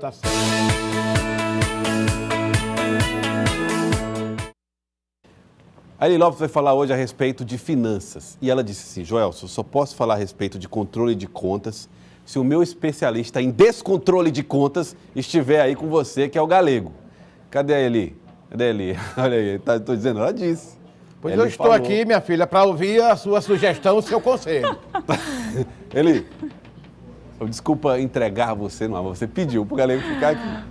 Tá certo. A Eli Lopes vai falar hoje a respeito de finanças. E ela disse assim: Joelson, eu só posso falar a respeito de controle de contas se o meu especialista em descontrole de contas estiver aí com você, que é o Galego. Cadê a Eli? Cadê a Eli? Olha aí, estou dizendo, ela disse. Pois Eli eu estou falou. aqui, minha filha, para ouvir a sua sugestão, o seu conselho. Eli, desculpa entregar você, não, você pediu para o Galego ficar aqui.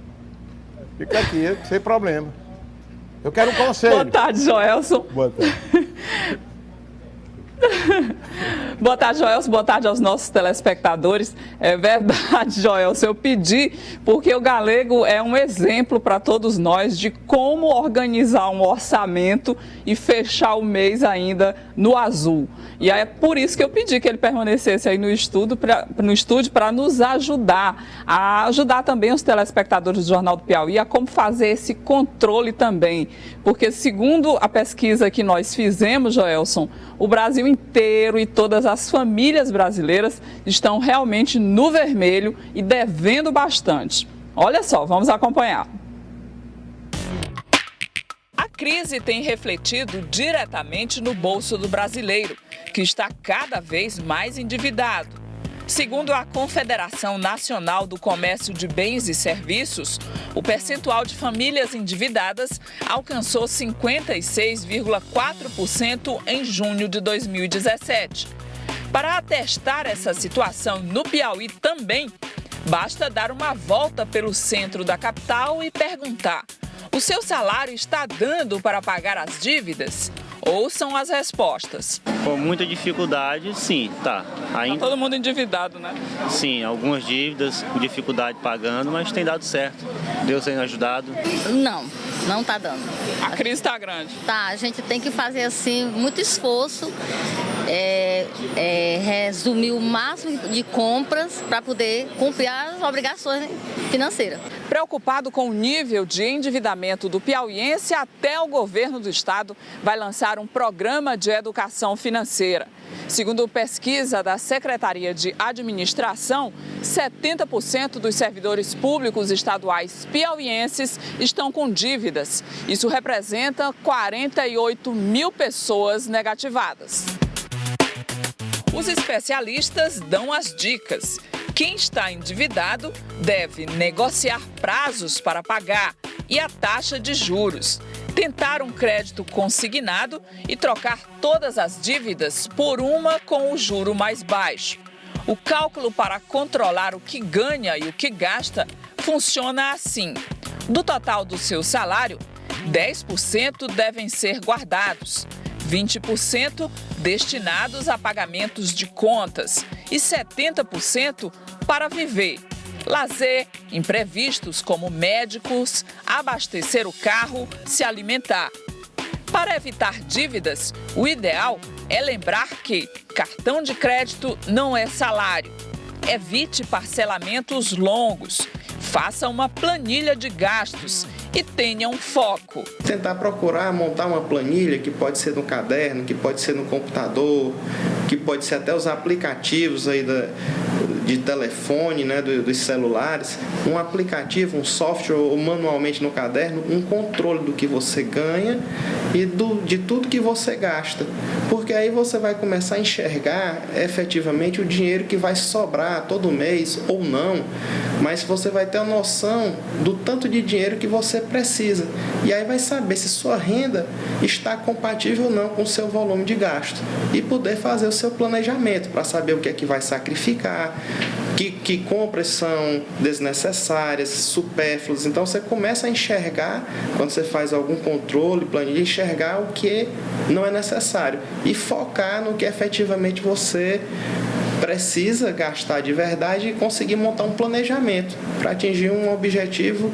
Fica aqui, sem problema. Eu quero um conselho. Boa tarde, Joelson. Boa tarde. Boa tarde, Joelson. Boa tarde aos nossos telespectadores. É verdade, Joelson, eu pedi porque o Galego é um exemplo para todos nós de como organizar um orçamento e fechar o mês ainda no azul. E é por isso que eu pedi que ele permanecesse aí no estúdio para nos ajudar, a ajudar também os telespectadores do Jornal do Piauí a como fazer esse controle também. Porque segundo a pesquisa que nós fizemos, Joelson, o Brasil inteiro e todas as famílias brasileiras estão realmente no vermelho e devendo bastante. Olha só, vamos acompanhar. A crise tem refletido diretamente no bolso do brasileiro, que está cada vez mais endividado. Segundo a Confederação Nacional do Comércio de Bens e Serviços, o percentual de famílias endividadas alcançou 56,4% em junho de 2017. Para atestar essa situação no Piauí também, basta dar uma volta pelo centro da capital e perguntar: o seu salário está dando para pagar as dívidas? Ouçam as respostas. Com muita dificuldade, sim, tá. Está todo mundo endividado, né? Sim, algumas dívidas, com dificuldade pagando, mas tem dado certo. Deus tem ajudado. Não tá dando. A crise está grande. Tá, a gente tem que fazer assim muito esforço, resumir o máximo de compras para poder cumprir as obrigações financeiras. Preocupado com o nível de endividamento do piauiense, até o governo do estado vai lançar um programa de educação financeira. Segundo pesquisa da Secretaria de Administração, 70% dos servidores públicos estaduais piauienses estão com dívidas. Isso representa 48 mil pessoas negativadas. Os especialistas dão as dicas. Quem está endividado deve negociar prazos para pagar e a taxa de juros, tentar um crédito consignado e trocar todas as dívidas por uma com o juro mais baixo. O cálculo para controlar o que ganha e o que gasta funciona assim: do total do seu salário, 10% devem ser guardados, 20% destinados a pagamentos de contas e 70% para viver, lazer, imprevistos como médicos, abastecer o carro, se alimentar. Para evitar dívidas, o ideal é lembrar que cartão de crédito não é salário. Evite parcelamentos longos, faça uma planilha de gastos e tenha um foco. Tentar procurar montar uma planilha que pode ser no caderno, que pode ser no computador, que pode ser até os aplicativos aí de telefone, né, dos celulares, um aplicativo, um software ou manualmente no caderno, um controle do que você ganha e de tudo que você gasta. Porque aí você vai começar a enxergar efetivamente o dinheiro que vai sobrar todo mês ou não, mas você vai ter a noção do tanto de dinheiro que você precisa. E aí vai saber se sua renda está compatível ou não com o seu volume de gasto e poder fazer o seu planejamento para saber o que é que vai sacrificar, que compras são desnecessárias, supérfluas. Então você começa a enxergar, quando você faz algum controle, planilha, enxergar o que não é necessário e focar no que efetivamente você precisa gastar de verdade e conseguir montar um planejamento para atingir um objetivo.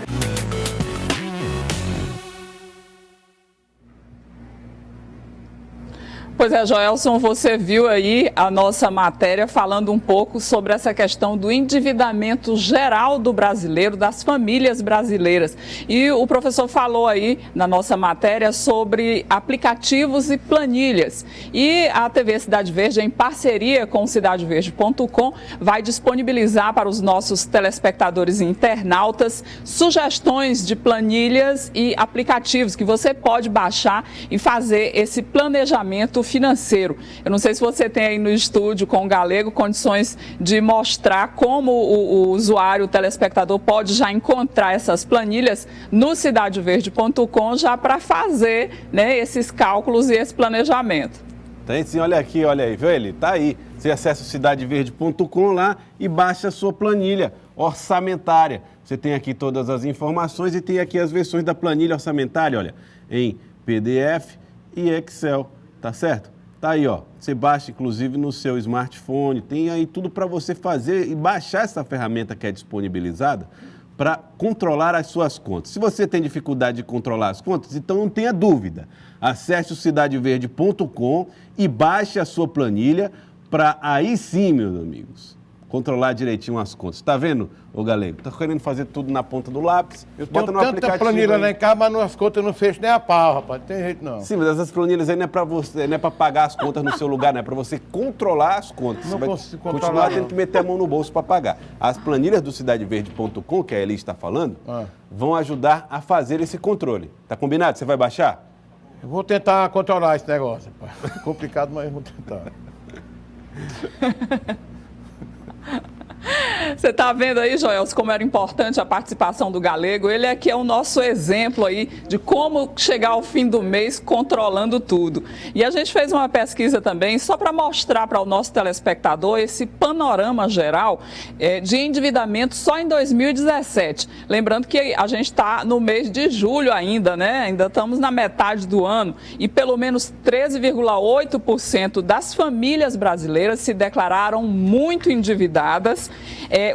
Pois é, Joelson, você viu aí a nossa matéria falando um pouco sobre essa questão do endividamento geral do brasileiro, das famílias brasileiras. E o professor falou aí na nossa matéria sobre aplicativos e planilhas. E a TV Cidade Verde, em parceria com o cidadeverde.com, vai disponibilizar para os nossos telespectadores e internautas sugestões de planilhas e aplicativos que você pode baixar e fazer esse planejamento financeiro. Eu não sei se você tem aí no estúdio com o Galego condições de mostrar como o usuário, o telespectador, pode já encontrar essas planilhas no cidadeverde.com já para fazer, né, esses cálculos e esse planejamento. Tem sim, olha aqui, olha aí, viu ele? Tá aí. Você acessa o cidadeverde.com lá e baixa a sua planilha orçamentária. Você tem aqui todas as informações e tem aqui as versões da planilha orçamentária, olha, em PDF e Excel, tá certo? Tá aí, ó. Você baixa, inclusive, no seu smartphone. Tem aí tudo para você fazer e baixar essa ferramenta que é disponibilizada para controlar as suas contas. Se você tem dificuldade de controlar as contas, então não tenha dúvida. Acesse o cidadeverde.com e baixe a sua planilha para aí sim, meus amigos, controlar direitinho as contas. Tá vendo, ô Galego? Tá querendo fazer tudo na ponta do lápis. Eu Bota tenho no tanta aplicativo planilha aí. lá em casa, mas nas contas eu não fecho nem a pau, rapaz. Não tem jeito não. Sim, mas essas planilhas aí não é para você, não é para pagar as contas no seu lugar, não é para você controlar as contas. Não Você vai consigo controlar, continuar não. tendo que meter a mão no bolso para pagar. As planilhas do cidadeverde.com, que a Eli está falando, vão ajudar a fazer esse controle. Tá combinado? Você vai baixar? Eu vou tentar controlar esse negócio, rapaz. Complicado, mas eu vou tentar. Você está vendo aí, Joelson, como era importante a participação do Galego? Ele aqui é o nosso exemplo aí de como chegar ao fim do mês controlando tudo. E a gente fez uma pesquisa também só para mostrar para o nosso telespectador esse panorama geral de endividamento só em 2017. Lembrando que a gente está no mês de julho ainda, né? Ainda estamos na metade do ano e pelo menos 13,8% das famílias brasileiras se declararam muito endividadas.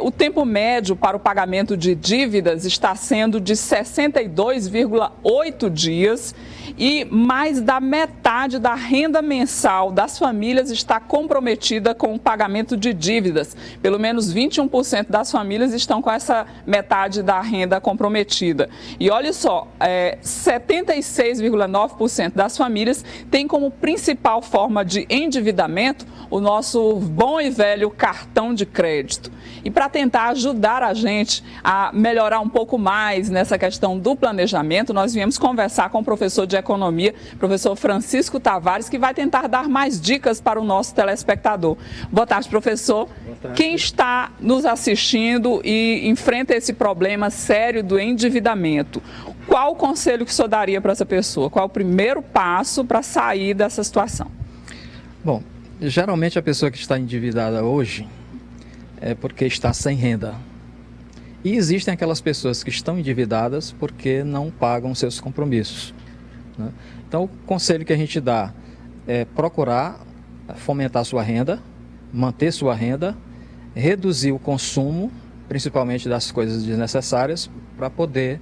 O tempo médio para o pagamento de dívidas está sendo de 62,8 dias e mais da metade da renda mensal das famílias está comprometida com o pagamento de dívidas. Pelo menos 21% das famílias estão com essa metade da renda comprometida. E olha só, 76,9% das famílias têm como principal forma de endividamento o nosso bom e velho cartão de crédito. E para tentar ajudar a gente a melhorar um pouco mais nessa questão do planejamento, nós viemos conversar com o professor de economia, professor Francisco Tavares, que vai tentar dar mais dicas para o nosso telespectador. Boa tarde, professor. Boa tarde. Quem está nos assistindo e enfrenta esse problema sério do endividamento, qual o conselho que o senhor daria para essa pessoa? Qual é o primeiro passo para sair dessa situação? Bom, geralmente a pessoa que está endividada hoje é porque está sem renda. E existem aquelas pessoas que estão endividadas porque não pagam seus compromissos, né? Então, o conselho que a gente dá é procurar fomentar sua renda, manter sua renda, reduzir o consumo, principalmente das coisas desnecessárias, para poder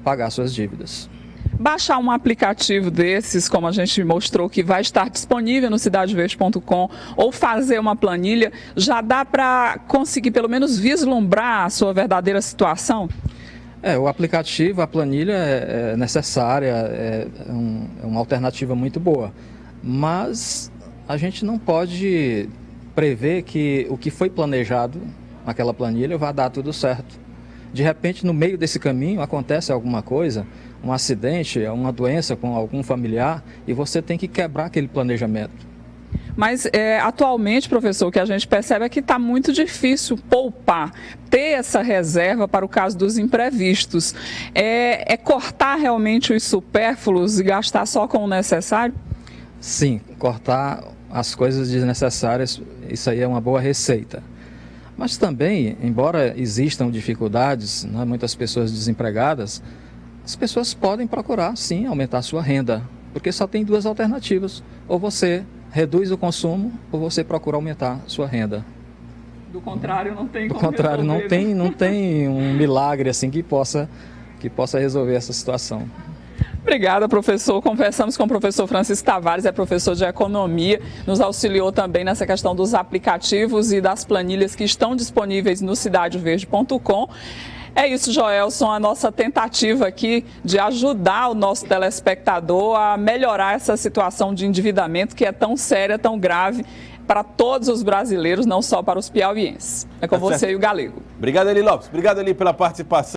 pagar suas dívidas. Baixar um aplicativo desses, como a gente mostrou, que vai estar disponível no cidadeverde.com, ou fazer uma planilha, já dá para conseguir pelo menos vislumbrar a sua verdadeira situação? O aplicativo, a planilha é necessária, é uma alternativa muito boa, mas a gente não pode prever que o que foi planejado naquela planilha vai dar tudo certo. De repente, no meio desse caminho, acontece alguma coisa, um acidente, uma doença com algum familiar, e você tem que quebrar aquele planejamento. Mas atualmente, professor, o que a gente percebe é que está muito difícil poupar, ter essa reserva para o caso dos imprevistos. É cortar realmente os supérfluos e gastar só com o necessário? Sim, cortar as coisas desnecessárias, isso aí é uma boa receita. Mas também, embora existam dificuldades, né, muitas pessoas desempregadas, as pessoas podem procurar, sim, aumentar sua renda, porque só tem duas alternativas: ou você reduz o consumo, ou você procura aumentar sua renda. Do contrário, não tem como Do contrário, resolver, não tem um milagre assim que possa resolver essa situação. Obrigada, professor. Conversamos com o professor Francisco Tavares, é professor de economia, nos auxiliou também nessa questão dos aplicativos e das planilhas que estão disponíveis no cidadeverde.com. É isso, Joelson, a nossa tentativa aqui de ajudar o nosso telespectador a melhorar essa situação de endividamento que é tão séria, tão grave para todos os brasileiros, não só para os piauienses. É com você e o Galego. Obrigado, Eli Lopes. Obrigado, Eli, pela participação.